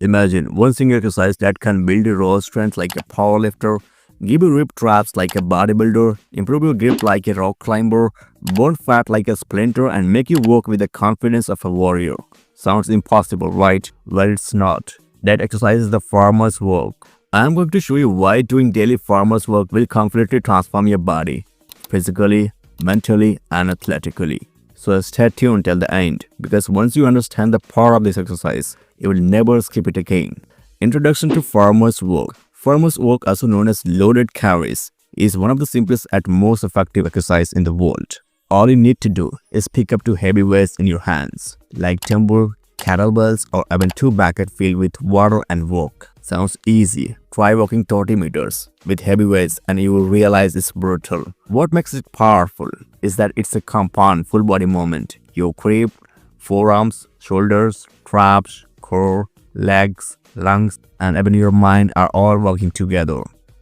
Imagine one single exercise that can build your raw strength like a powerlifter, give you rip traps like a bodybuilder, improve your grip like a rock climber, burn fat like a splinter, and make you walk with the confidence of a warrior. Sounds impossible, right? Well, it's not. That exercise is the farmer's work. I am going to show you why doing daily farmer's work will completely transform your body, physically, mentally, and athletically. So stay tuned till the end, because once you understand the power of this exercise, you will never skip it again. Introduction to farmer's work. Farmer's work, also known as loaded carries, is one of the simplest and most effective exercise in the world. All you need to do is pick up two heavy weights in your hands, like timber, kettlebells, or even two buckets filled with water and walk. Sounds easy. Try walking 30 meters with heavy weights and you will realize it's brutal. What makes it powerful is that it's a compound full body movement. Your grip, forearms, shoulders, traps, core, legs, lungs, and even your mind are all working together.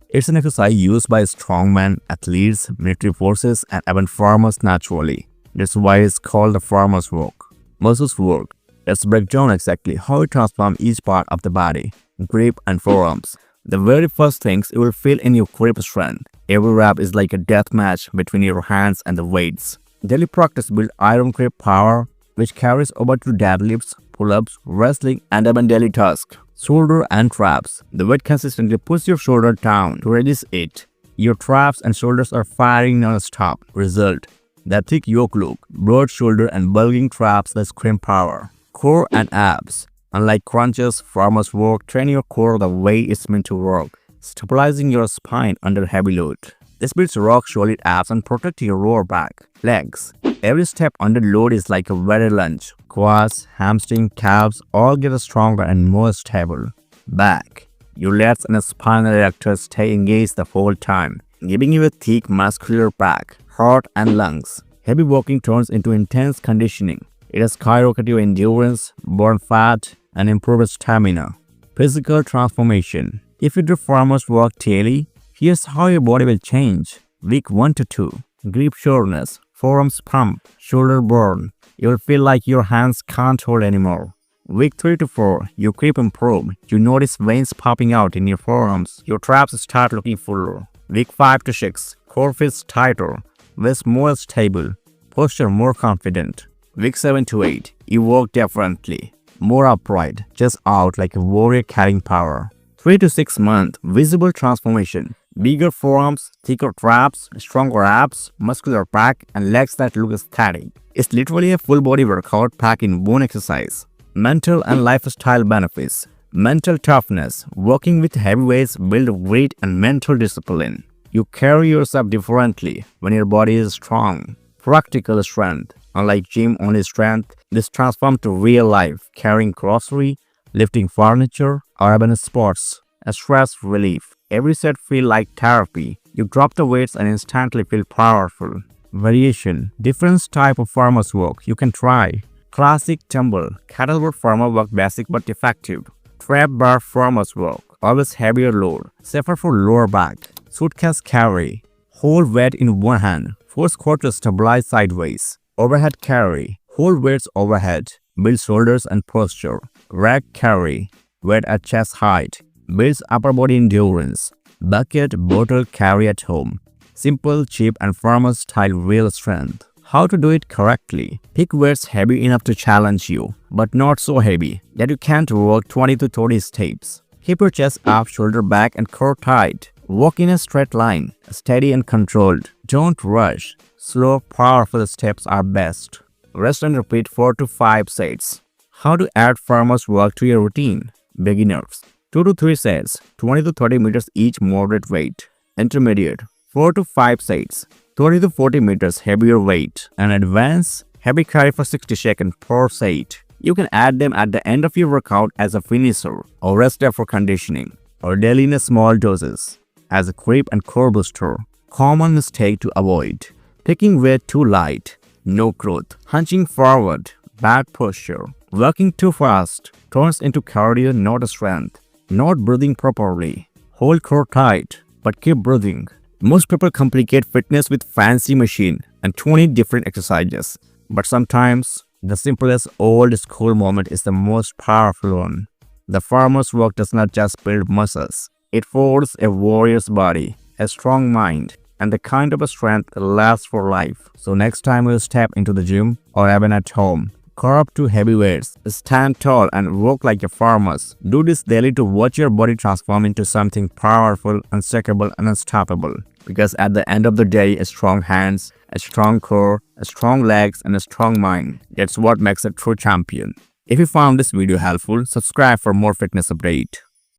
It's an exercise used by strongman, athletes, military forces, and even farmers naturally. That's why it's called the farmer's work. Muscles work. Let's break down exactly how it transforms each part of the body. Grip and forearms. The very first things you will feel in your grip strength. Every rep is like a death match between your hands and the weights. Daily practice builds iron grip power, which carries over to deadlifts, pull-ups, wrestling, and even daily tasks. Shoulder and traps. The weight consistently pushes your shoulder down to release it. Your traps and shoulders are firing non-stop. Result: that thick yoke look, broad shoulder, and bulging traps that scream power. Core and abs. Unlike crunches, farmers work train your core the way it's meant to work, stabilizing your spine under heavy load. This builds rock solid abs and protects your lower back. Legs. Every step under load is like a very lunge. Quads, hamstring, calves all get stronger and more stable. Back. Your lats and spinal erectors stay engaged the whole time, giving you a thick muscular back, heart, and lungs. Heavy walking turns into intense conditioning. It has skyrocketed your endurance, burn fat, and improve stamina. Physical transformation. If you do farmers work daily, here's how your body will change. Week 1 to 2. Grip soreness, forearms pump, shoulder burn. You will feel like your hands can't hold anymore. Week 3 to 4. Your grip improve. You notice veins popping out in your forearms. Your traps start looking fuller. Week 5 to 6. Core feels tighter. Waist more stable. Posture more confident. Week 7 to 8. You walk differently. More upright, just out like a warrior carrying power. 3 to 6 months, visible transformation. Bigger forearms, thicker traps, stronger abs, muscular back, and legs that look static. It's literally a full body workout packed in one exercise. Mental and lifestyle benefits. Mental toughness. Working with heavy weights build grit and mental discipline. You carry yourself differently when your body is strong. Practical strength. Unlike gym-only strength, this transforms to real life, carrying grocery, lifting furniture, or even sports. A stress relief. Every set feels like therapy. You drop the weights and instantly feel powerful. Variation. Different type of farmer's work you can try. Classic tumble. Kettlebell farmer work basic but effective. Trap bar farmer's work. Always heavier load. Safer for lower back. Suitcase carry. Hold weight in one hand. Force core to stabilize sideways. Overhead carry. Hold weights overhead. Build shoulders and posture. Rack carry. Weight at chest height. Builds upper body endurance. Bucket bottle carry at home. Simple, cheap, and farmer style real strength. How to do it correctly. Pick weights heavy enough to challenge you, but not so heavy that you can't walk 20 to 30 steps. Keep your chest up, shoulder back, and core tight. Walk in a straight line, steady and controlled. Don't rush. Slow, powerful steps are best. Rest and repeat 4 to 5 sets. How to add farmer's work to your routine? Beginners. 2 to 3 sets, 20 to 30 meters each moderate weight. Intermediate. 4 to 5 sets, 30 to 40 meters heavier weight. And advanced, heavy carry for 60 seconds per set. You can add them at the end of your workout as a finisher, or rest day for conditioning, or daily in small doses as a grip and core booster. Common mistake to avoid. Picking weight too light, no growth. Hunching forward, bad posture. Working too fast turns into cardio, not strength. Not breathing properly. Hold core tight, but keep breathing. Most people complicate fitness with fancy machine and 20 different exercises. But sometimes, the simplest old school movement is the most powerful one. The farmer's work does not just build muscles, it forges a warrior's body, a strong mind, and the kind of a strength that lasts for life. So next time you step into the gym or even at home, carve up to heavy weights, stand tall and work like a farmer. Do this daily to watch your body transform into something powerful, unshakable and unstoppable. Because at the end of the day, a strong hands, a strong core, a strong legs and a strong mind. That's what makes a true champion. If you found this video helpful, subscribe for more fitness update.